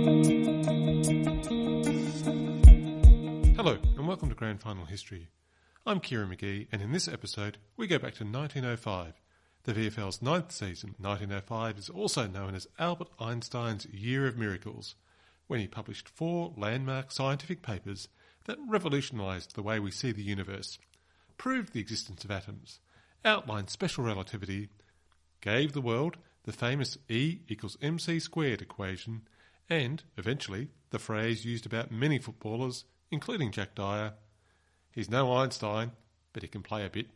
Hello and welcome to Grand Final History. I'm Kieran McGee, and in this episode we go back to 1905, the VFL's ninth season. 1905 is also known as Albert Einstein's Year of Miracles, when he published 4 landmark scientific papers that revolutionised the way we see the universe, proved the existence of atoms, outlined special relativity, gave the world the famous E equals mc squared equation, and, eventually, the phrase used about many footballers, including Jack Dyer, "He's no Einstein, but he can play a bit."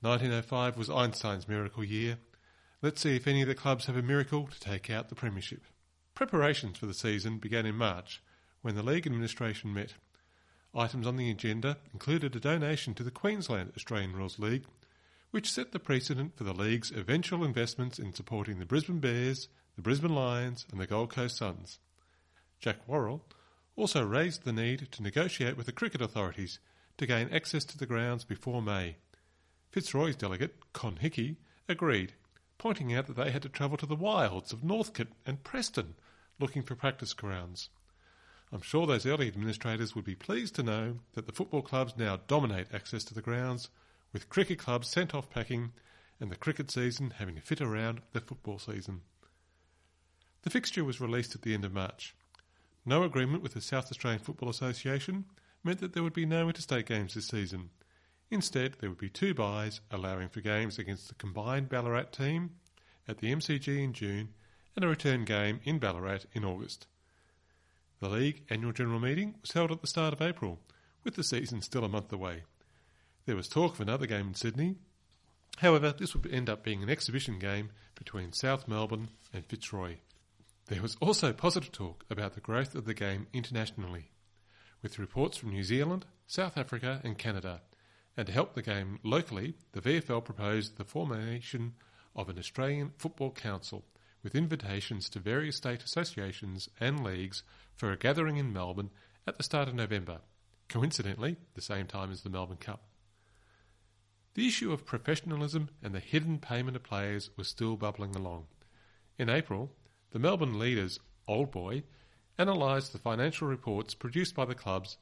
1905 was Einstein's miracle year. Let's see if any of the clubs have a miracle to take out the premiership. Preparations for the season began in March, when the league administration met. Items on the agenda included a donation to the Queensland Australian Rules League, which set the precedent for the league's eventual investments in supporting the Brisbane Bears, the Brisbane Lions and the Gold Coast Suns. Jack Worrell also raised the need to negotiate with the cricket authorities to gain access to the grounds before May. Fitzroy's delegate, Con Hickey, agreed, pointing out that they had to travel to the wilds of Northcote and Preston looking for practice grounds. I'm sure those early administrators would be pleased to know that the football clubs now dominate access to the grounds, with cricket clubs sent off packing and the cricket season having to fit around the football season. The fixture was released at the end of March. No agreement with the South Australian Football Association meant that there would be no interstate games this season. Instead, there would be 2 byes, allowing for games against the combined Ballarat team at the MCG in June and a return game in Ballarat in August. The League annual general meeting was held at the start of April, with the season still a month away. There was talk of another game in Sydney. However, this would end up being an exhibition game between South Melbourne and Fitzroy. There was also positive talk about the growth of the game internationally, with reports from New Zealand, South Africa and Canada. And to help the game locally, the VFL proposed the formation of an Australian Football Council, with invitations to various state associations and leagues for a gathering in Melbourne at the start of November, coincidentally the same time as the Melbourne Cup. The issue of professionalism and the hidden payment of players was still bubbling along. In April, the Melbourne leaders, Old Boy, analysed the financial reports produced by the clubs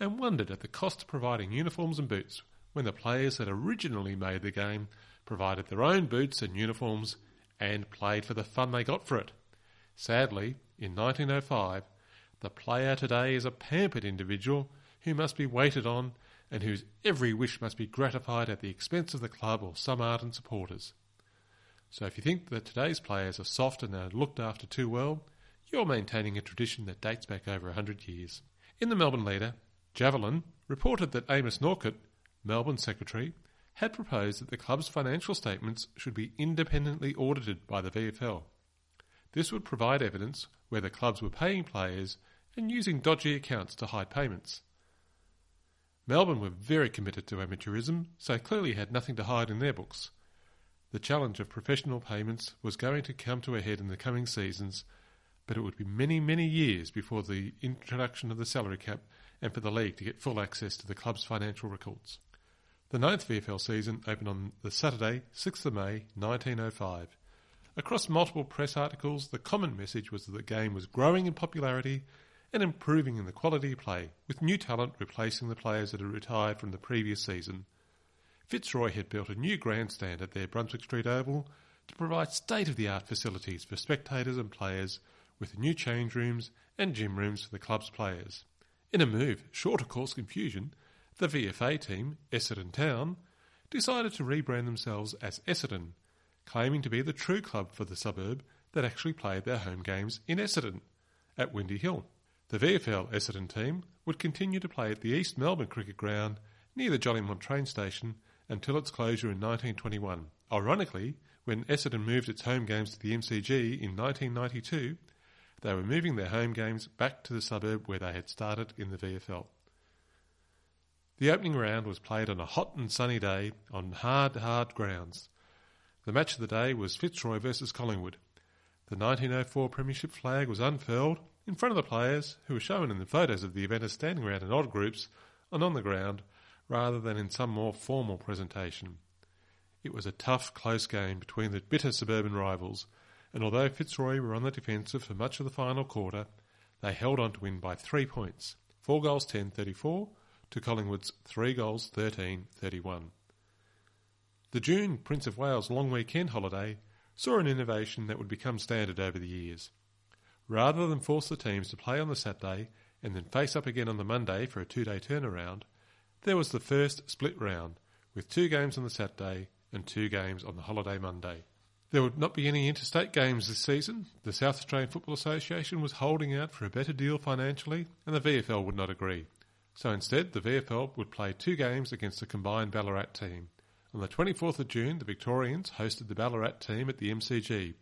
and wondered at the cost of providing uniforms and boots when the players that originally made the game provided their own boots and uniforms and played for the fun they got for it. Sadly, in 1905, the player today is a pampered individual who must be waited on and whose every wish must be gratified at the expense of the club or some ardent supporters. So if you think that today's players are soft and are looked after too well, you're maintaining a tradition that dates back over 100 years. In the Melbourne Leader, Javelin reported that Amos Norcott, Melbourne secretary, had proposed that the club's financial statements should be independently audited by the VFL. This would provide evidence where the clubs were paying players and using dodgy accounts to hide payments. Melbourne were very committed to amateurism, so clearly had nothing to hide in their books. The challenge of professional payments was going to come to a head in the coming seasons, but it would be many, many years before the introduction of the salary cap and for the league to get full access to the club's financial records. The 9th VFL season opened on the Saturday, 6th of May, 1905. Across multiple press articles, the common message was that the game was growing in popularity and improving in the quality of play, with new talent replacing the players that had retired from the previous season. Fitzroy had built a new grandstand at their Brunswick Street Oval to provide state-of-the-art facilities for spectators and players, with new change rooms and gym rooms for the club's players. In a move sure to cause confusion, the VFA team, Essendon Town, decided to rebrand themselves as Essendon, claiming to be the true club for the suburb that actually played their home games in Essendon, at Windy Hill. The VFL Essendon team would continue to play at the East Melbourne Cricket Ground near the Jollymont train station until its closure in 1921. Ironically, when Essendon moved its home games to the MCG in 1992, they were moving their home games back to the suburb where they had started in the VFL. The opening round was played on a hot and sunny day on hard grounds. The match of the day was Fitzroy versus Collingwood. The 1904 Premiership flag was unfurled in front of the players, who were shown in the photos of the event as standing around in odd groups and on the ground, rather than in some more formal presentation. It was a tough, close game between the bitter suburban rivals, and although Fitzroy were on the defensive for much of the final quarter, they held on to win by 3 points, 4 goals 10-34 to Collingwood's 3 goals 13-31. The June Prince of Wales long weekend holiday saw an innovation that would become standard over the years. Rather than force the teams to play on the Saturday and then face up again on the Monday for a 2-day turnaround, there was the first split round, with 2 games on the Saturday and 2 games on the holiday Monday. There would not be any interstate games this season. The South Australian Football Association was holding out for a better deal financially, and the VFL would not agree. So instead, the VFL would play 2 games against the combined Ballarat team. On the 24th of June, the Victorians hosted the Ballarat team at the MCG,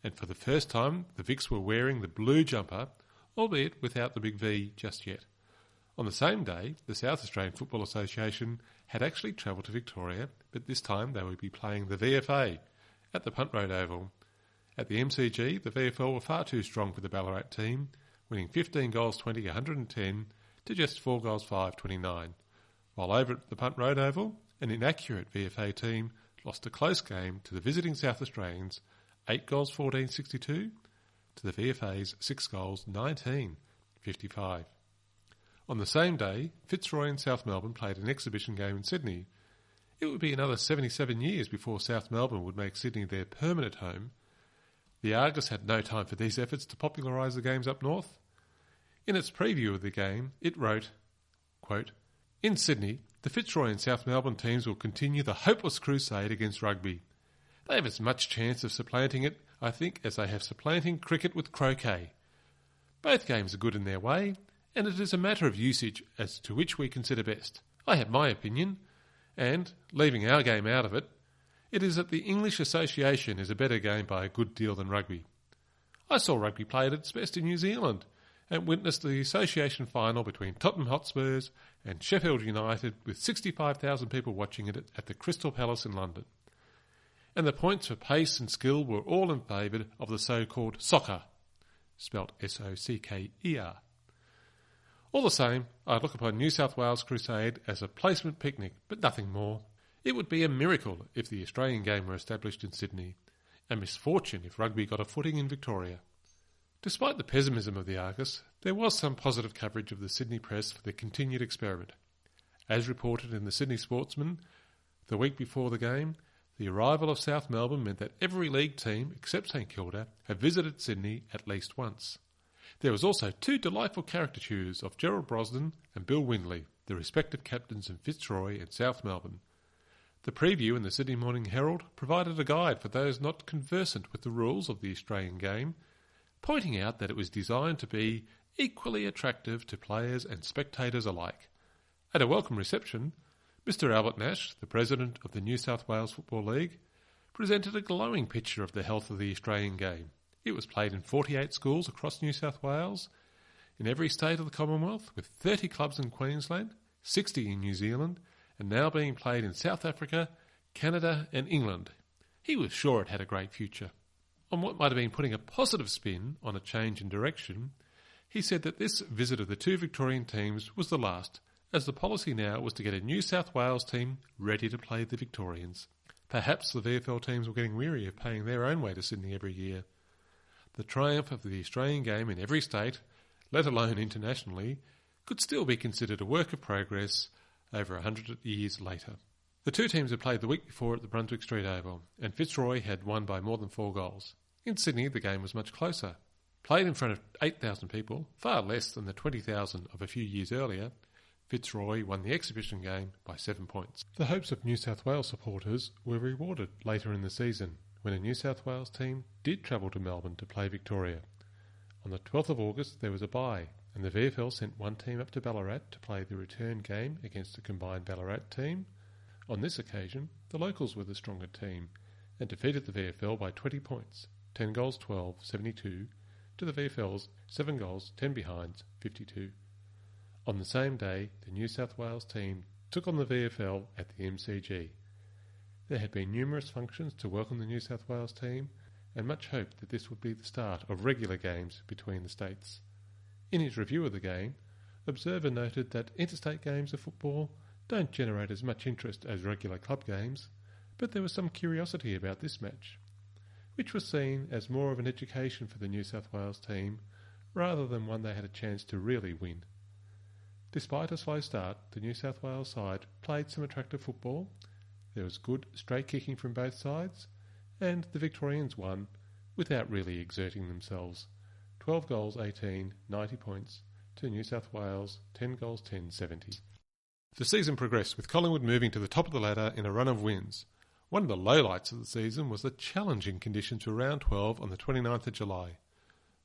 and for the first time, the Vics were wearing the blue jumper, albeit without the big V just yet. On the same day, the South Australian Football Association had actually travelled to Victoria, but this time they would be playing the VFA at the Punt Road Oval. At the MCG, the VFL were far too strong for the Ballarat team, winning 15 goals 20-110 to just 4 goals 5-29, while over at the Punt Road Oval, an inaccurate VFA team lost a close game to the visiting South Australians, 8 goals 14-62 to the VFA's 6 goals 19-55. On the same day, Fitzroy and South Melbourne played an exhibition game in Sydney. It would be another 77 years before South Melbourne would make Sydney their permanent home. The Argus had no time for these efforts to popularise the games up north. In its preview of the game, it wrote, quote, "In Sydney, the Fitzroy and South Melbourne teams will continue the hopeless crusade against rugby. They have as much chance of supplanting it, I think, as they have supplanting cricket with croquet. Both games are good in their way, and it is a matter of usage as to which we consider best. I have my opinion, and, leaving our game out of it, it is that the English Association is a better game by a good deal than rugby. I saw rugby played at its best in New Zealand, and witnessed the association final between Tottenham Hotspurs and Sheffield United with 65,000 people watching it at the Crystal Palace in London. And the points for pace and skill were all in favour of the so-called soccer, spelt S-O-C-K-E-R. All the same, I'd look upon New South Wales Crusade as a placement picnic, but nothing more. It would be a miracle if the Australian game were established in Sydney, a misfortune if rugby got a footing in Victoria. Despite the pessimism of the Argus, there was some positive coverage of the Sydney press for the continued experiment. As reported in the Sydney Sportsman, the week before the game, the arrival of South Melbourne meant that every league team, except St Kilda, had visited Sydney at least once. There was also 2 delightful caricatures of Gerald Brosnan and Bill Windley, the respective captains of Fitzroy and South Melbourne. The preview in the Sydney Morning Herald provided a guide for those not conversant with the rules of the Australian game, pointing out that it was designed to be equally attractive to players and spectators alike. At a welcome reception, Mr. Albert Nash, the president of the New South Wales Football League, presented a glowing picture of the health of the Australian game. It was played in 48 schools across New South Wales, in every state of the Commonwealth, with 30 clubs in Queensland, 60 in New Zealand, and now being played in South Africa, Canada and England. He was sure it had a great future. On what might have been putting a positive spin on a change in direction, he said that this visit of the 2 Victorian teams was the last, as the policy now was to get a New South Wales team ready to play the Victorians. Perhaps the VFL teams were getting weary of paying their own way to Sydney every year. The triumph of the Australian game in every state, let alone internationally, could still be considered a work of progress over 100 years later. The 2 teams had played the week before at the Brunswick Street Oval, and Fitzroy had won by more than 4 goals. In Sydney, the game was much closer. Played in front of 8,000 people, far less than the 20,000 of a few years earlier, Fitzroy won the exhibition game by 7 points. The hopes of New South Wales supporters were rewarded later in the season, when a New South Wales team did travel to Melbourne to play Victoria. On the 12th of August, there was a bye, and the VFL sent 1 team up to Ballarat to play the return game against the combined Ballarat team. On this occasion, the locals were the stronger team and defeated the VFL by 20 points, 10 goals 12-72, to the VFL's 7 goals 10 behinds 52. On the same day, the New South Wales team took on the VFL at the MCG. There had been numerous functions to welcome the New South Wales team, and much hope that this would be the start of regular games between the states. In his review of the game, Observer noted that interstate games of football don't generate as much interest as regular club games, but there was some curiosity about this match, which was seen as more of an education for the New South Wales team rather than one they had a chance to really win. Despite a slow start, the New South Wales side played some attractive football, there was good straight kicking from both sides, and the Victorians won without really exerting themselves. 12 goals 18, 90 points, to New South Wales 10 goals 10, 70. The season progressed with Collingwood moving to the top of the ladder in a run of wins. One of the lowlights of the season was the challenging conditions for round 12 on the 29th of July.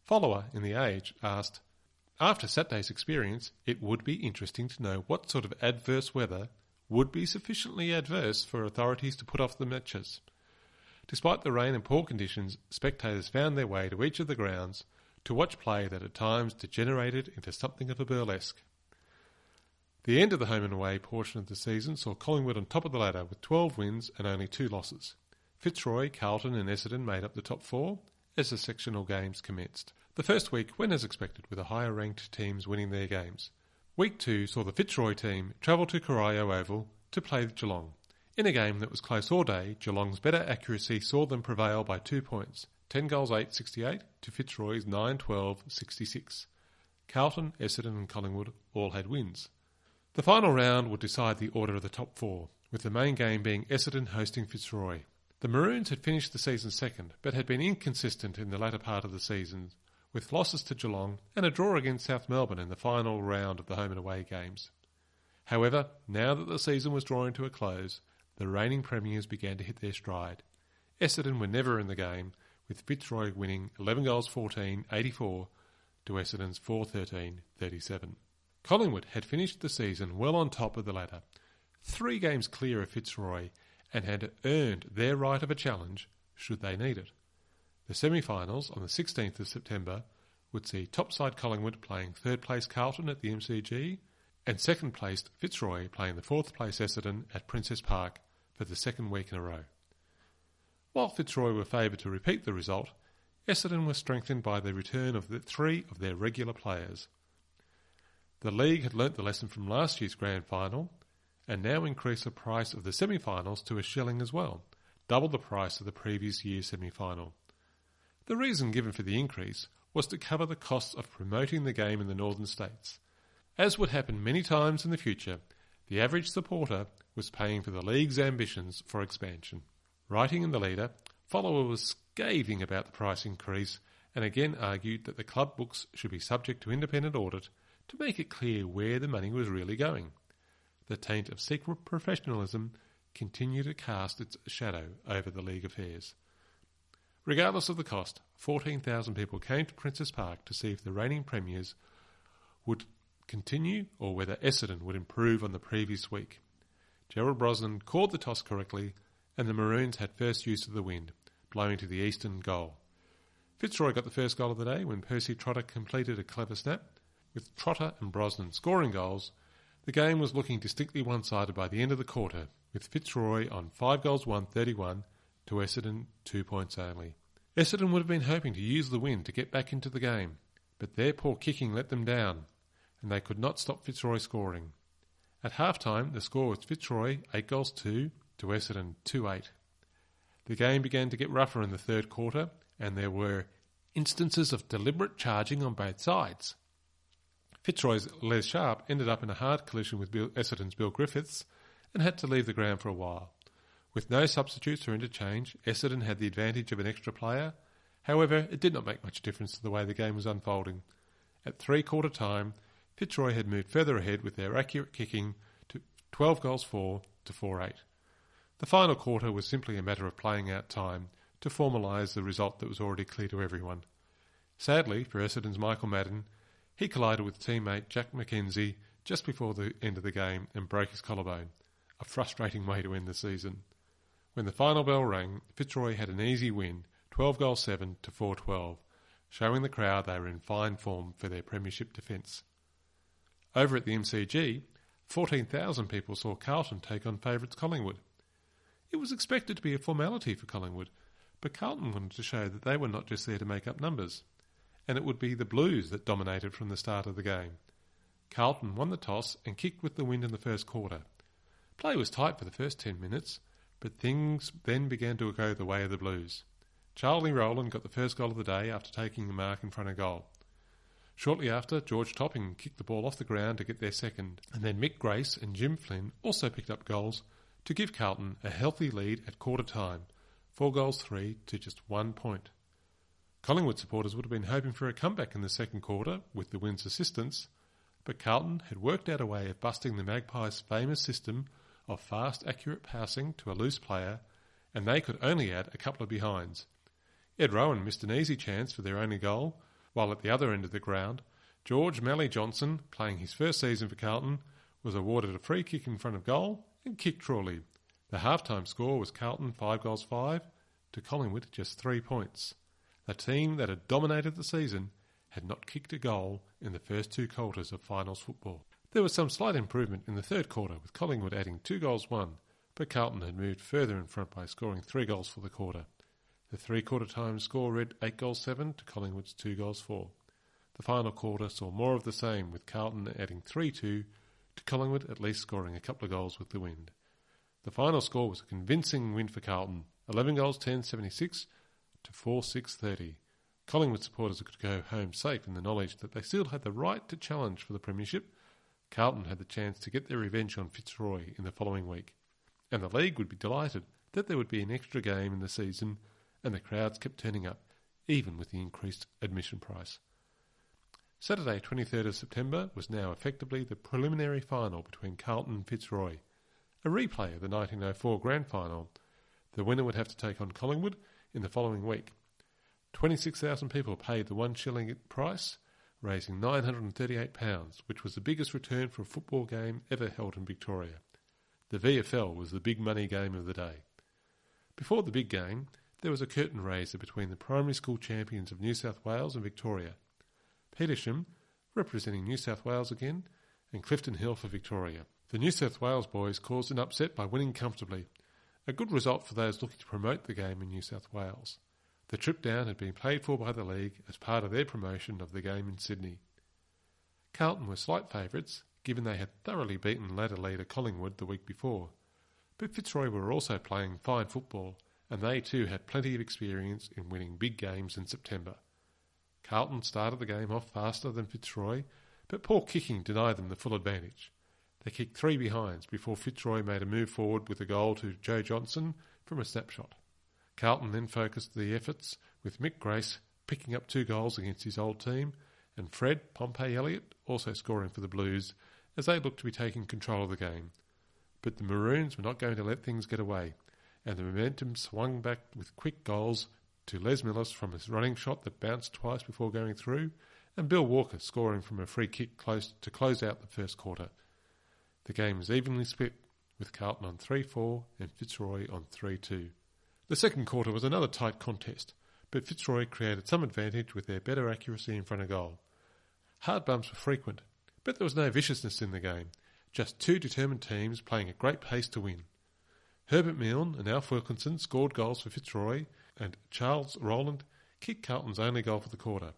Follower in The Age asked, "After Saturday's experience, it would be interesting to know what sort of adverse weather would be sufficiently adverse for authorities to put off the matches." Despite the rain and poor conditions, spectators found their way to each of the grounds to watch play that at times degenerated into something of a burlesque. The end of the home and away portion of the season saw Collingwood on top of the ladder with 12 wins and only 2 losses. Fitzroy, Carlton and Essendon made up the top 4 as the sectional games commenced. The first week went as expected, with the higher ranked teams winning their games. Week 2 saw the Fitzroy team travel to Corio Oval to play Geelong. In a game that was close all day, Geelong's better accuracy saw them prevail by 2 points, 10 goals 8-68 to Fitzroy's 9-12-66. Carlton, Essendon and Collingwood all had wins. The final round would decide the order of the top 4, with the main game being Essendon hosting Fitzroy. The Maroons had finished the season second, but had been inconsistent in the latter part of the season, with losses to Geelong and a draw against South Melbourne in the final round of the home and away games. However, now that the season was drawing to a close, the reigning premiers began to hit their stride. Essendon were never in the game, with Fitzroy winning 11 goals 14, 84 to Essendon's 4-13, 37. Collingwood had finished the season well on top of the ladder, 3 games clear of Fitzroy, and had earned their right of a challenge should they need it. The semi-finals on the 16th of September would see top-side Collingwood playing third-place Carlton at the MCG and second-placed Fitzroy playing the fourth-place Essendon at Princess Park for the second week in a row. While Fitzroy were favoured to repeat the result, Essendon was strengthened by the return of 3 of their regular players. The league had learnt the lesson from last year's grand final and now increased the price of the semi-finals to $1 as well, double the price of the previous year's semi-final. The reason given for the increase was to cover the costs of promoting the game in the northern states. As would happen many times in the future, the average supporter was paying for the league's ambitions for expansion. Writing in the Leader, Follower was scathing about the price increase and again argued that the club books should be subject to independent audit to make it clear where the money was really going. The taint of secret professionalism continued to cast its shadow over the league affairs. Regardless of the cost, 14,000 people came to Princess Park to see if the reigning premiers would continue or whether Essendon would improve on the previous week. Gerald Brosnan called the toss correctly and the Maroons had first use of the wind, blowing to the eastern goal. Fitzroy got the first goal of the day when Percy Trotter completed a clever snap. With Trotter and Brosnan scoring goals, the game was looking distinctly one-sided by the end of the quarter, with Fitzroy on 5 goals 1-31 to Essendon 2 points only. Essendon would have been hoping to use the win to get back into the game, but their poor kicking let them down, and they could not stop Fitzroy scoring. At half-time, the score was Fitzroy 8 goals 2 to Essendon 2-8. The game began to get rougher in the third quarter, and there were instances of deliberate charging on both sides. Fitzroy's Les Sharp ended up in a hard collision with Essendon's Bill Griffiths and had to leave the ground for a while. With no substitutes or interchange, Essendon had the advantage of an extra player. However, it did not make much difference to the way the game was unfolding. At three-quarter time, Fitzroy had moved further ahead with their accurate kicking to 12 goals 4 to 4-8. The final quarter was simply a matter of playing out time to formalise the result that was already clear to everyone. Sadly for Essendon's Michael Madden, he collided with teammate Jack McKenzie just before the end of the game and broke his collarbone, a frustrating way to end the season. When the final bell rang, Fitzroy had an easy win, 12 goals 7 to 4-12, showing the crowd they were in fine form for their premiership defence. Over at the MCG, 14,000 people saw Carlton take on favourites Collingwood. It was expected to be a formality for Collingwood, but Carlton wanted to show that they were not just there to make up numbers, and it would be the Blues that dominated from the start of the game. Carlton won the toss and kicked with the wind in the first quarter. Play was tight for the first 10 minutes, but things then began to go the way of the Blues. Charlie Rowland got the first goal of the day after taking the mark in front of goal. Shortly after, George Topping kicked the ball off the ground to get their second, and then Mick Grace and Jim Flynn also picked up goals to give Carlton a healthy lead at quarter time, 4-3 to just 1 point. Collingwood supporters would have been hoping for a comeback in the second quarter with the win's assistance, but Carlton had worked out a way of busting the Magpies' famous system of fast, accurate passing to a loose player, and they could only add a couple of behinds. Ed Rowan missed an easy chance for their only goal, while at the other end of the ground, George Mally Johnson, playing his first season for Carlton, was awarded a free kick in front of goal and kicked truly. The half-time score was Carlton 5-5 to Collingwood just 3 points. The team that had dominated the season had not kicked a goal in the first 2 quarters of finals football. There was some slight improvement in the third quarter, with Collingwood adding 2 goals won, but Carlton had moved further in front by scoring 3 goals for the quarter. The three-quarter time score read 8-7 to Collingwood's 2-4. The final quarter saw more of the same, with Carlton adding 3-2 to Collingwood at least scoring a couple of goals with the wind. The final score was a convincing win for Carlton, 11-10-76 to 4-6-30. Collingwood supporters could go home safe in the knowledge that they still had the right to challenge for the premiership. Carlton had the chance to get their revenge on Fitzroy in the following week, and the league would be delighted that there would be an extra game in the season, and the crowds kept turning up, even with the increased admission price. Saturday, 23rd of September, was now effectively the preliminary final between Carlton and Fitzroy, a replay of the 1904 grand final. The winner would have to take on Collingwood in the following week. 26,000 people paid the 1 shilling price, raising £938, which was the biggest return for a football game ever held in Victoria. The VFL was the big money game of the day. Before the big game, there was a curtain raiser between the primary school champions of New South Wales and Victoria, Petersham, representing New South Wales again, and Clifton Hill for Victoria. The New South Wales boys caused an upset by winning comfortably, a good result for those looking to promote the game in New South Wales. The trip down had been paid for by the league as part of their promotion of the game in Sydney. Carlton were slight favourites, given they had thoroughly beaten ladder leader Collingwood the week before, but Fitzroy were also playing fine football, and they too had plenty of experience in winning big games in September. Carlton started the game off faster than Fitzroy, but poor kicking denied them the full advantage. They kicked 3 behinds before Fitzroy made a move forward with a goal to Joe Johnson from a snapshot. Carlton then focused the efforts, with Mick Grace picking up 2 goals against his old team, and Fred Pompey Elliott also scoring for the Blues as they looked to be taking control of the game. But the Maroons were not going to let things get away, and the momentum swung back with quick goals to Les Millis from his running shot that bounced twice before going through, and Bill Walker scoring from a free kick to close out the first quarter. The game was evenly split, with Carlton on 3-4 and Fitzroy on 3-2. The second quarter was another tight contest, but Fitzroy created some advantage with their better accuracy in front of goal. Hard bumps were frequent, but there was no viciousness in the game, just 2 determined teams playing at great pace to win. Herbert Milne and Alf Wilkinson scored goals for Fitzroy, and Charles Rowland kicked Carlton's only goal for the quarter.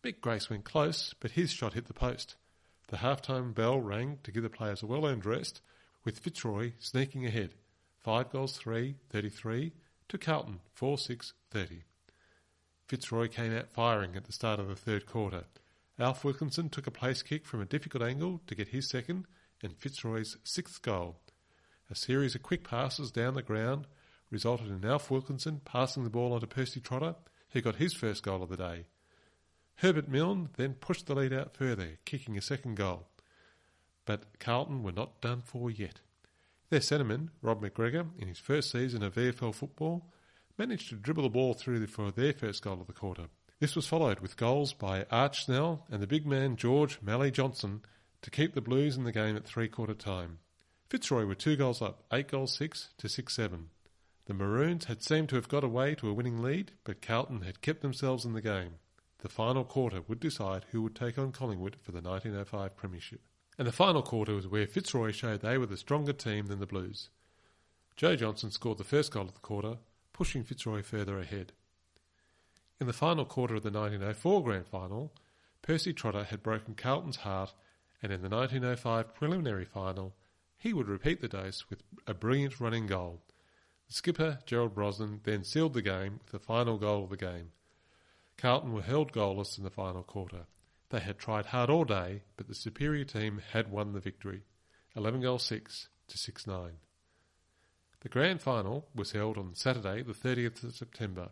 Mick Grace went close, but his shot hit the post. The half-time bell rang to give the players a well-earned rest, with Fitzroy sneaking ahead, 5-3, 33, to Carlton, 4-6, 30. Fitzroy came out firing at the start of the third quarter. Alf Wilkinson took a place kick from a difficult angle to get his second and Fitzroy's 6th goal. A series of quick passes down the ground resulted in Alf Wilkinson passing the ball onto Percy Trotter, who got his first goal of the day. Herbert Milne then pushed the lead out further, kicking a second goal. But Carlton were not done for yet. Their centreman, Rob McGregor, in his first season of VFL football, managed to dribble the ball through for their first goal of the quarter. This was followed with goals by Arch Snell and the big man George Mally Johnson to keep the Blues in the game at three-quarter time. Fitzroy were 2 goals up, 8-6 to 6-7. The Maroons had seemed to have got away to a winning lead, but Carlton had kept themselves in the game. The final quarter would decide who would take on Collingwood for the 1905 premiership. And the final quarter was where Fitzroy showed they were the stronger team than the Blues. Joe Johnson scored the first goal of the quarter, pushing Fitzroy further ahead. In the final quarter of the 1904 grand final, Percy Trotter had broken Carlton's heart, and in the 1905 preliminary final, he would repeat the dose with a brilliant running goal. The skipper, Gerald Brosnan, then sealed the game with the final goal of the game. Carlton were held goalless in the final quarter. They had tried hard all day, but the superior team had won the victory, 11 goals 6 to 6-9. The grand final was held on Saturday, the 30th of September.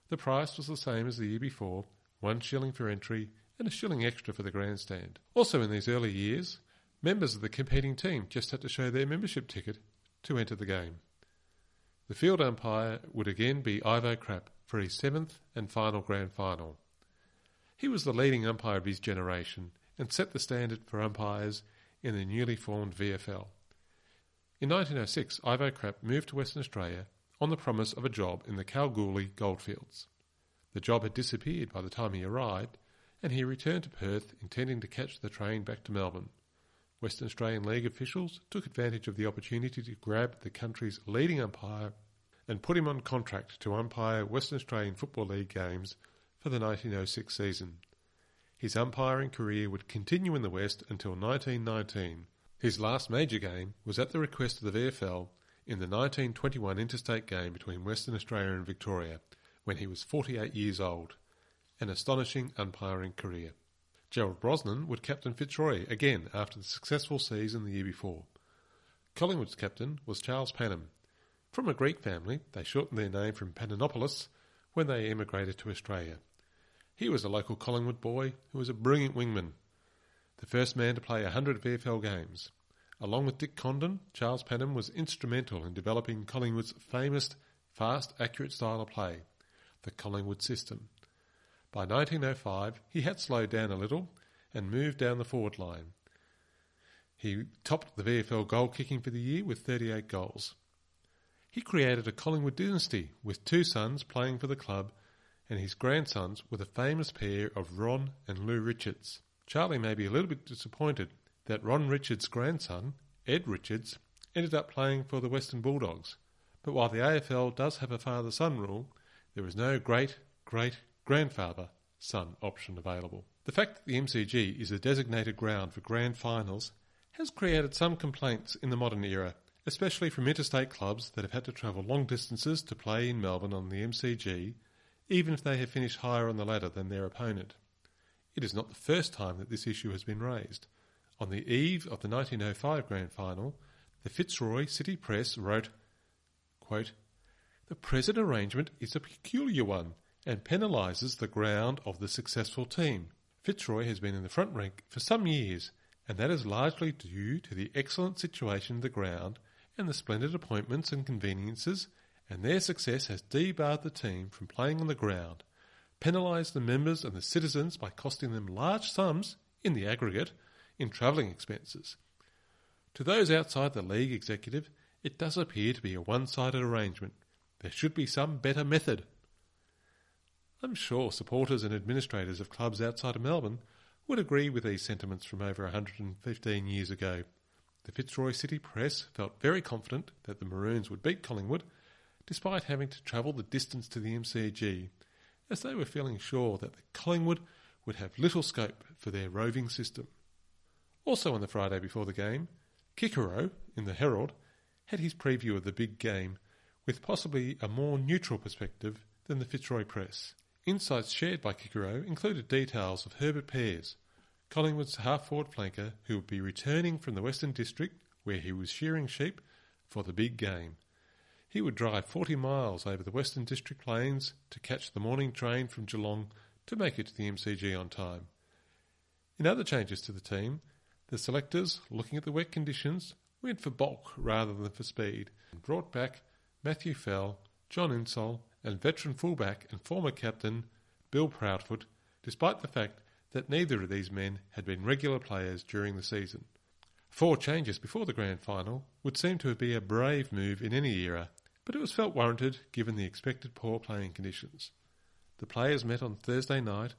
The price was the same as the year before, 1 shilling for entry and a shilling extra for the grandstand. Also in these early years, members of the competing team just had to show their membership ticket to enter the game. The field umpire would again be Ivo Krapp for his 7th and final grand final. He was the leading umpire of his generation and set the standard for umpires in the newly formed VFL. In 1906, Ivo Krapp moved to Western Australia on the promise of a job in the Kalgoorlie goldfields. The job had disappeared by the time he arrived, and he returned to Perth intending to catch the train back to Melbourne. Western Australian League officials took advantage of the opportunity to grab the country's leading umpire and put him on contract to umpire Western Australian Football League games for the 1906 season. His umpiring career would continue in the West until 1919. His last major game was at the request of the VFL in the 1921 interstate game between Western Australia and Victoria, when he was 48 years old. An astonishing umpiring career. Gerald Brosnan would captain Fitzroy again after the successful season the year before. Collingwood's captain was Charles Panham. From a Greek family, they shortened their name from Pananopoulos when they emigrated to Australia. He was a local Collingwood boy who was a brilliant wingman, the first man to play 100 VFL games. Along with Dick Condon, Charles Panham was instrumental in developing Collingwood's famous fast, accurate style of play, the Collingwood system. By 1905, he had slowed down a little and moved down the forward line. He topped the VFL goal kicking for the year with 38 goals. He created a Collingwood dynasty with 2 sons playing for the club, and his grandsons were the famous pair of Ron and Lou Richards. Charlie may be a little bit disappointed that Ron Richards' grandson, Ed Richards, ended up playing for the Western Bulldogs, but while the AFL does have a father-son rule, there is no great-great-grandfather-son option available. The fact that the MCG is a designated ground for grand finals has created some complaints in the modern era, especially from interstate clubs that have had to travel long distances to play in Melbourne on the MCG, even if they have finished higher on the ladder than their opponent. It is not the first time that this issue has been raised. On the eve of the 1905 grand final, the Fitzroy City Press wrote, quote, "The present arrangement is a peculiar one and penalises the ground of the successful team. Fitzroy has been in the front rank for some years, and that is largely due to the excellent situation of the ground and the splendid appointments and conveniences, and their success has debarred the team from playing on the ground, penalised the members and the citizens by costing them large sums, in the aggregate, in travelling expenses. To those outside the league executive, it does appear to be a one-sided arrangement. There should be some better method." I'm sure supporters and administrators of clubs outside of Melbourne would agree with these sentiments from over 115 years ago. The Fitzroy City Press felt very confident that the Maroons would beat Collingwood, despite having to travel the distance to the MCG, as they were feeling sure that the Collingwood would have little scope for their roving system. Also on the Friday before the game, Kikero, in the Herald, had his preview of the big game, with possibly a more neutral perspective than the Fitzroy Press. Insights shared by Kikero included details of Herbert Pears, Collingwood's half-forward flanker who would be returning from the Western District, where he was shearing sheep, for the big game. He would drive 40 miles over the Western District plains to catch the morning train from Geelong to make it to the MCG on time. In other changes to the team, the selectors, looking at the wet conditions, went for bulk rather than for speed, and brought back Matthew Fell, John Insall, and veteran fullback and former captain Bill Proudfoot, despite the fact that neither of these men had been regular players during the season. 4 changes before the grand final would seem to be a brave move in any era, but it was felt warranted given the expected poor playing conditions. The players met on Thursday night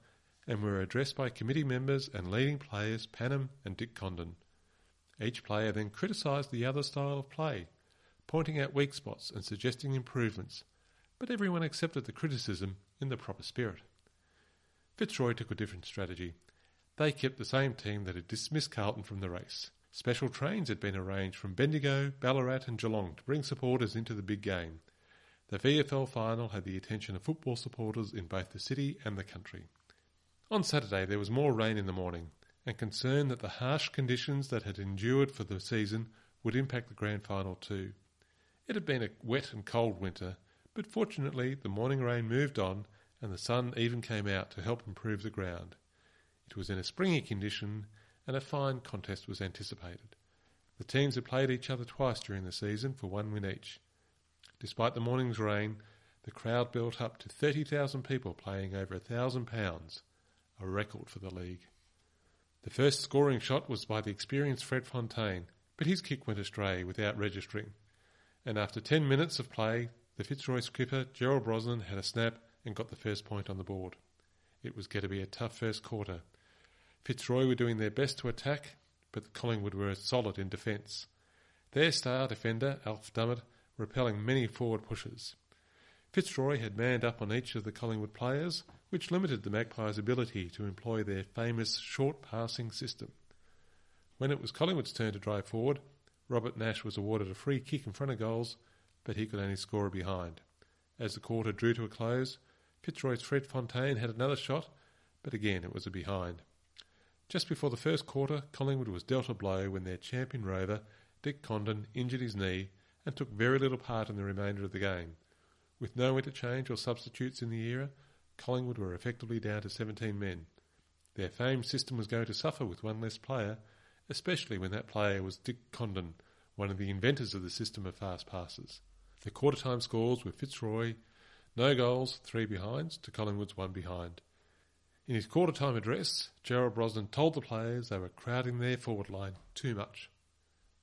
and were addressed by committee members and leading players Panham and Dick Condon. Each player then criticised the other style of play, pointing out weak spots and suggesting improvements, but everyone accepted the criticism in the proper spirit. Fitzroy took a different strategy. They kept the same team that had dismissed Carlton from the race. Special trains had been arranged from Bendigo, Ballarat and Geelong to bring supporters into the big game. The VFL final had the attention of football supporters in both the city and the country. On Saturday there was more rain in the morning, and concern that the harsh conditions that had endured for the season would impact the grand final too. It had been a wet and cold winter, but fortunately the morning rain moved on and the sun even came out to help improve the ground. It was in a springy condition and a fine contest was anticipated. The teams had played each other twice during the season for one win each. Despite the morning's rain, the crowd built up to 30,000 people playing over £1,000, a record for the league. The first scoring shot was by the experienced Fred Fontaine, but his kick went astray without registering. And after 10 minutes of play, the Fitzroy skipper Gerald Brosnan had a snap and got the first point on the board. It was going to be a tough first quarter. Fitzroy were doing their best to attack, but Collingwood were solid in defence. Their star defender, Alf Dummett, repelling many forward pushes. Fitzroy had manned up on each of the Collingwood players, which limited the Magpies' ability to employ their famous short passing system. When it was Collingwood's turn to drive forward, Robert Nash was awarded a free kick in front of goals, but he could only score a behind. As the quarter drew to a close, Fitzroy's Fred Fontaine had another shot, but again it was a behind. Just before the first quarter, Collingwood was dealt a blow when their champion rover, Dick Condon, injured his knee and took very little part in the remainder of the game. With no interchange or substitutes in the era, Collingwood were effectively down to 17 men. Their famed system was going to suffer with one less player, especially when that player was Dick Condon, one of the inventors of the system of fast passes. The quarter-time scores were Fitzroy, no goals, 3 behinds, to Collingwood's 1 behind. In his quarter-time address, Gerald Brosnan told the players they were crowding their forward line too much.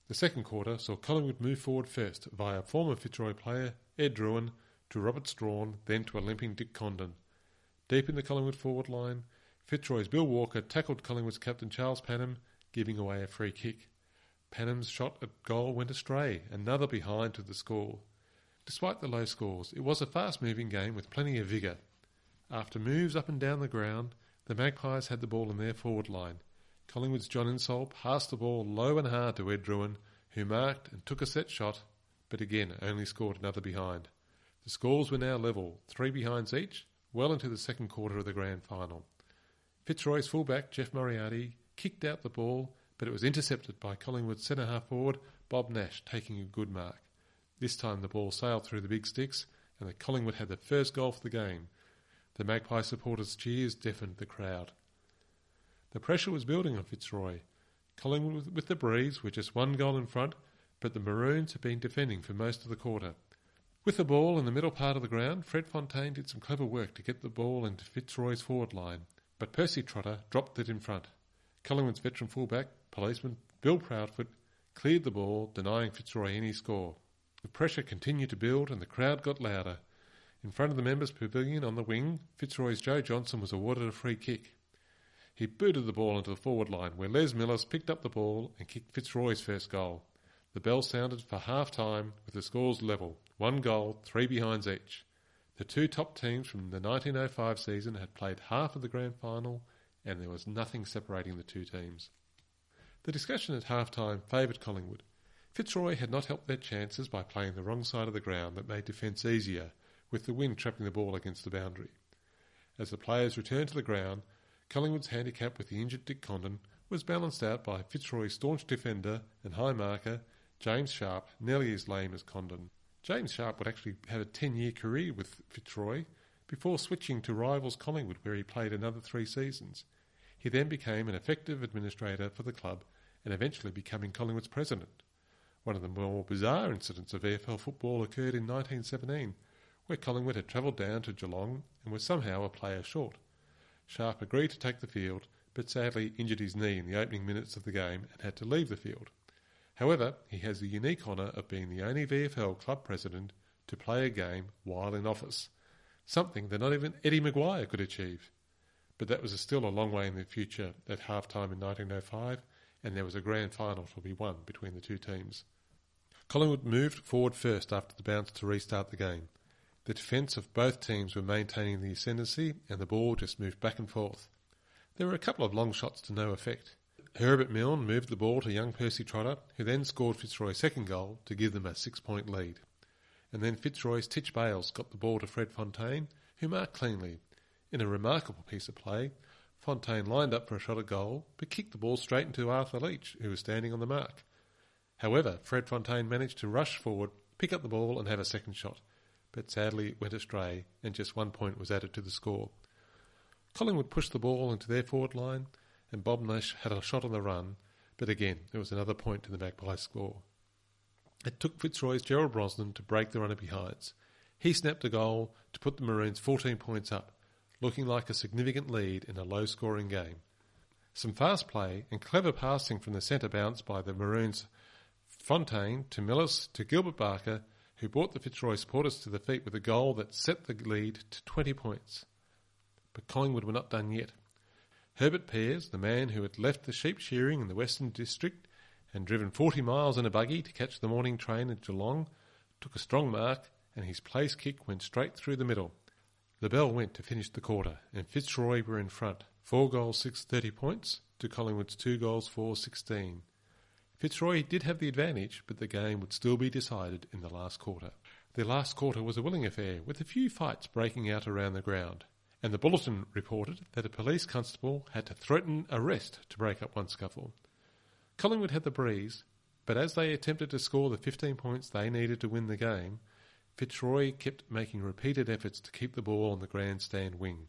The second quarter saw Collingwood move forward first via former Fitzroy player Ed Druin to Robert Strawn, then to a limping Dick Condon. Deep in the Collingwood forward line, Fitzroy's Bill Walker tackled Collingwood's captain Charles Panham, giving away a free kick. Panham's shot at goal went astray, another behind to the score. Despite the low scores, it was a fast-moving game with plenty of vigour. After moves up and down the ground, the Magpies had the ball in their forward line. Collingwood's John Insull passed the ball low and hard to Ed Druin, who marked and took a set shot, but again only scored another behind. The scores were now level, 3 behinds each, well into the second quarter of the grand final. Fitzroy's fullback, Jeff Moriarty, kicked out the ball, but it was intercepted by Collingwood's centre-half forward, Bob Nash, taking a good mark. This time the ball sailed through the big sticks, and the Collingwood had the first goal for the game. The Magpie supporters' cheers deafened the crowd. The pressure was building on Fitzroy. Collingwood with the breeze were just 1 goal in front, but the Maroons had been defending for most of the quarter. With the ball in the middle part of the ground, Fred Fontaine did some clever work to get the ball into Fitzroy's forward line, but Percy Trotter dropped it in front. Collingwood's veteran fullback, policeman Bill Proudfoot, cleared the ball, denying Fitzroy any score. The pressure continued to build and the crowd got louder. In front of the members' pavilion on the wing, Fitzroy's Joe Johnson was awarded a free kick. He booted the ball into the forward line, where Les Millis picked up the ball and kicked Fitzroy's first goal. The bell sounded for half-time with the scores level, 1 goal, 3 behinds each. The 2 top teams from the 1905 season had played half of the grand final, and there was nothing separating the 2 teams. The discussion at half-time favoured Collingwood. Fitzroy had not helped their chances by playing the wrong side of the ground that made defence easier, with the wind trapping the ball against the boundary. As the players returned to the ground, Collingwood's handicap with the injured Dick Condon was balanced out by Fitzroy's staunch defender and high marker, James Sharp, nearly as lame as Condon. James Sharp would actually have a 10-year career with Fitzroy before switching to rivals Collingwood, where he played another 3 seasons. He then became an effective administrator for the club and eventually becoming Collingwood's president. One of the more bizarre incidents of VFL football occurred in 1917, where Collingwood had travelled down to Geelong and was somehow a player short. Sharp agreed to take the field, but sadly injured his knee in the opening minutes of the game and had to leave the field. However, he has the unique honour of being the only VFL club president to play a game while in office, something that not even Eddie Maguire could achieve. But that was still a long way in the future at half-time in 1905, and there was a grand final to be won between the 2 teams. Collingwood moved forward first after the bounce to restart the game. The defence of both teams were maintaining the ascendancy, and the ball just moved back and forth. There were a couple of long shots to no effect. Herbert Milne moved the ball to young Percy Trotter, who then scored Fitzroy's second goal to give them a 6-point lead. And then Fitzroy's Titch Bales got the ball to Fred Fontaine, who marked cleanly. In a remarkable piece of play, Fontaine lined up for a shot at goal, but kicked the ball straight into Arthur Leach, who was standing on the mark. However, Fred Fontaine managed to rush forward, pick up the ball and have a second shot, but sadly it went astray and just 1 point was added to the score. Collingwood pushed the ball into their forward line and Bob Nash had a shot on the run, but again there was another point to the Magpies' score. It took Fitzroy's Gerald Brosnan to break the runner behinds. He snapped a goal to put the Maroons 14 points up, looking like a significant lead in a low-scoring game. Some fast play and clever passing from the centre bounce by the Maroons' Fontaine to Millis to Gilbert Barker, who brought the Fitzroy supporters to the feet with a goal that set the lead to 20 points. But Collingwood were not done yet. Herbert Pears, the man who had left the sheep shearing in the Western District and driven 40 miles in a buggy to catch the morning train at Geelong, took a strong mark and his place kick went straight through the middle. The bell went to finish the quarter and Fitzroy were in front, 4 goals 6 30 points to Collingwood's 2 goals 4 16. Fitzroy did have the advantage, but the game would still be decided in the last quarter. The last quarter was a willing affair, with a few fights breaking out around the ground, and the bulletin reported that a police constable had to threaten arrest to break up one scuffle. Collingwood had the breeze, but as they attempted to score the 15 points they needed to win the game, Fitzroy kept making repeated efforts to keep the ball on the grandstand wing,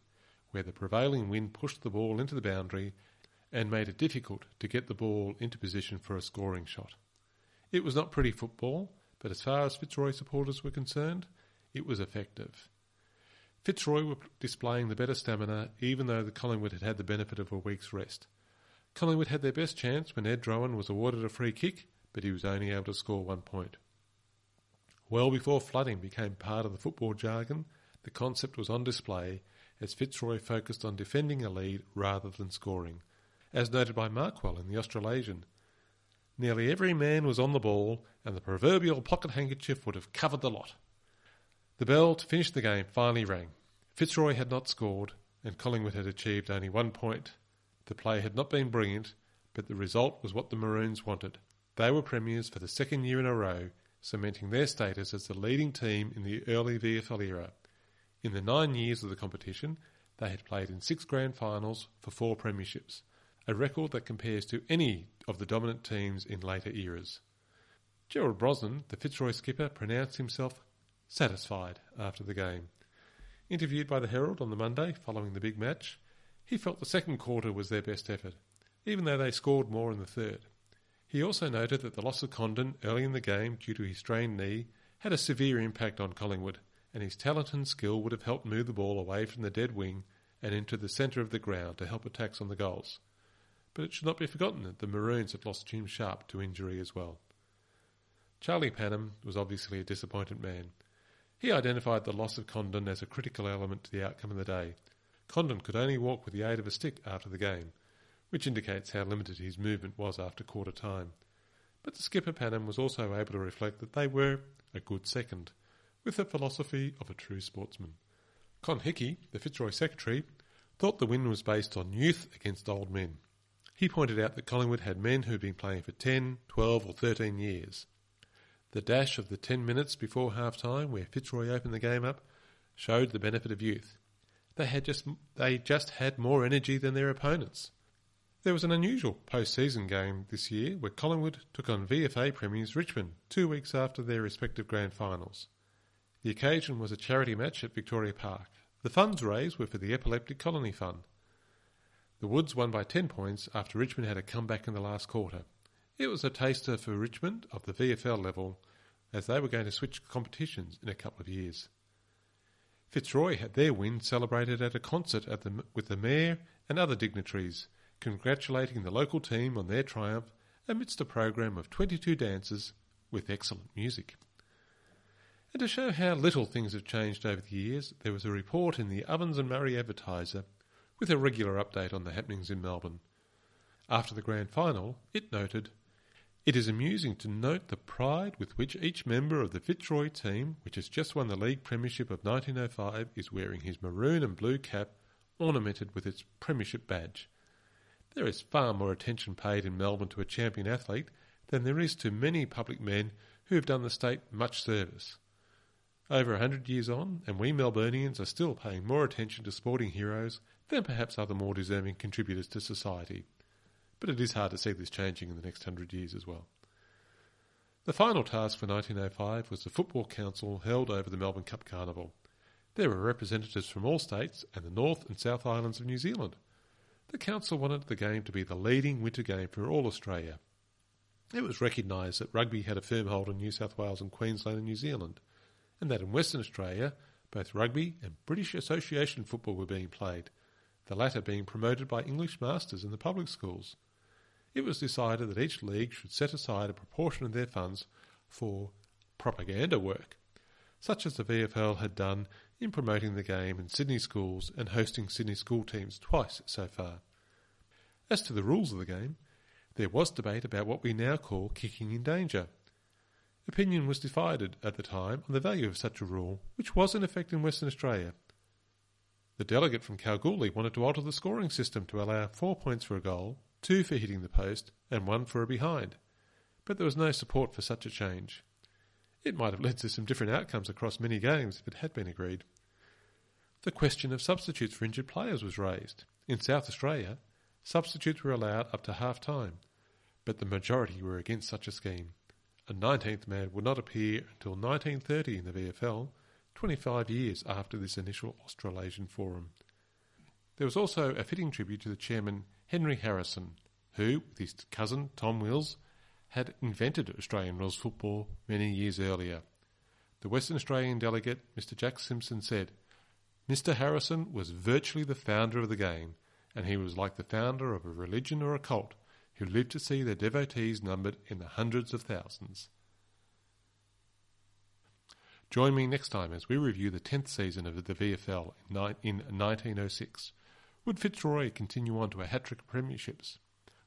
where the prevailing wind pushed the ball into the boundary and made it difficult to get the ball into position for a scoring shot. It was not pretty football, but as far as Fitzroy supporters were concerned, it was effective. Fitzroy were displaying the better stamina, even though the Collingwood had had the benefit of a week's rest. Collingwood had their best chance when Ed Rowan was awarded a free kick, but he was only able to score 1 point. Well before flooding became part of the football jargon, the concept was on display as Fitzroy focused on defending a lead rather than scoring. As noted by Markwell in the Australasian, nearly every man was on the ball and the proverbial pocket handkerchief would have covered the lot. The bell to finish the game finally rang. Fitzroy had not scored and Collingwood had achieved only 1 point. The play had not been brilliant, but the result was what the Maroons wanted. They were premiers for the second year in a row, cementing their status as the leading team in the early VFL era. In the 9 years of the competition, they had played in 6 grand finals for 4 premierships, a record that compares to any of the dominant teams in later eras. Gerald Brosnan, the Fitzroy skipper, pronounced himself satisfied after the game. Interviewed by the Herald on the Monday following the big match, he felt the second quarter was their best effort, even though they scored more in the third. He also noted that the loss of Condon early in the game due to his strained knee had a severe impact on Collingwood, and his talent and skill would have helped move the ball away from the dead wing and into the centre of the ground to help attacks on the goals. But it should not be forgotten that the Maroons had lost Jim Sharp to injury as well. Charlie Panham was obviously a disappointed man. He identified the loss of Condon as a critical element to the outcome of the day. Condon could only walk with the aid of a stick after the game, which indicates how limited his movement was after quarter time. But the skipper Panham was also able to reflect that they were a good second, with the philosophy of a true sportsman. Con Hickey, the Fitzroy secretary, thought the win was based on youth against old men. He pointed out that Collingwood had men who had been playing for 10, 12 or 13 years. The dash of the 10 minutes before half-time, where Fitzroy opened the game up, showed the benefit of youth. They just had more energy than their opponents. There was an unusual post-season game this year where Collingwood took on VFA premiers Richmond 2 weeks after their respective grand finals. The occasion was a charity match at Victoria Park. The funds raised were for the Epileptic Colony Fund. The Woods won by 10 points after Richmond had a comeback in the last quarter. It was a taster for Richmond of the VFL level, as they were going to switch competitions in a couple of years. Fitzroy had their win celebrated at a concert with the Mayor and other dignitaries, congratulating the local team on their triumph amidst a program of 22 dances with excellent music. And to show how little things have changed over the years, there was a report in the Ovens and Murray Advertiser with a regular update on the happenings in Melbourne. After the grand final, it noted, "It is amusing to note the pride with which each member of the Fitzroy team, which has just won the league premiership of 1905, is wearing his maroon and blue cap ornamented with its premiership badge. There is far more attention paid in Melbourne to a champion athlete than there is to many public men who have done the state much service. Over 100 years on, and we Melburnians are still paying more attention to sporting heroes than perhaps other more deserving contributors to society. But it is hard to see this changing in the next 100 years as well. The final task for 1905 was the Football Council held over the Melbourne Cup Carnival. There were representatives from all states and the North and South Islands of New Zealand. The council wanted the game to be the leading winter game for all Australia. It was recognised that rugby had a firm hold in New South Wales and Queensland and New Zealand, and that in Western Australia both rugby and British Association football were being played, the latter being promoted by English masters in the public schools. It was decided that each league should set aside a proportion of their funds for propaganda work, such as the VFL had done in promoting the game in Sydney schools and hosting Sydney school teams twice so far. As to the rules of the game, there was debate about what we now call kicking in danger. Opinion was divided at the time on the value of such a rule, which was in effect in Western Australia. The delegate from Kalgoorlie wanted to alter the scoring system to allow 4 points for a goal, 2 for hitting the post, and 1 for a behind. But there was no support for such a change. It might have led to some different outcomes across many games if it had been agreed. The question of substitutes for injured players was raised. In South Australia, substitutes were allowed up to half-time, but the majority were against such a scheme. A 19th man would not appear until 1930 in the VFL, 25 years after this initial Australasian Forum. There was also a fitting tribute to the chairman Henry Harrison, who, with his cousin Tom Wills, had invented Australian rules football many years earlier. The Western Australian delegate, Mr. Jack Simpson, said, "Mr. Harrison was virtually the founder of the game, and he was like the founder of a religion or a cult who lived to see their devotees numbered in the hundreds of thousands." Join me next time as we review the 10th season of the VFL in 1906. Would Fitzroy continue on to a hat-trick of premierships?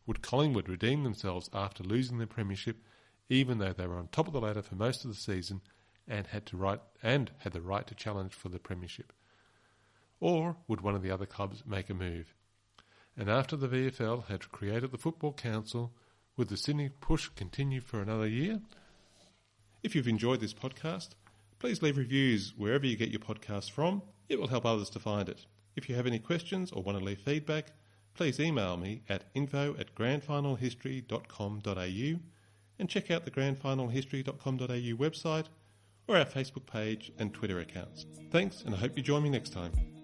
Would Collingwood redeem themselves after losing their premiership, even though they were on top of the ladder for most of the season and had the right to challenge for the premiership? Or would one of the other clubs make a move? And after the VFL had created the Football Council, would the Sydney push continue for another year? If you've enjoyed this podcast, please leave reviews wherever you get your podcasts from. It will help others to find it. If you have any questions or want to leave feedback, please email me at info@grandfinalhistory.com.au and check out the grandfinalhistory.com.au website or our Facebook page and Twitter accounts. Thanks, and I hope you join me next time.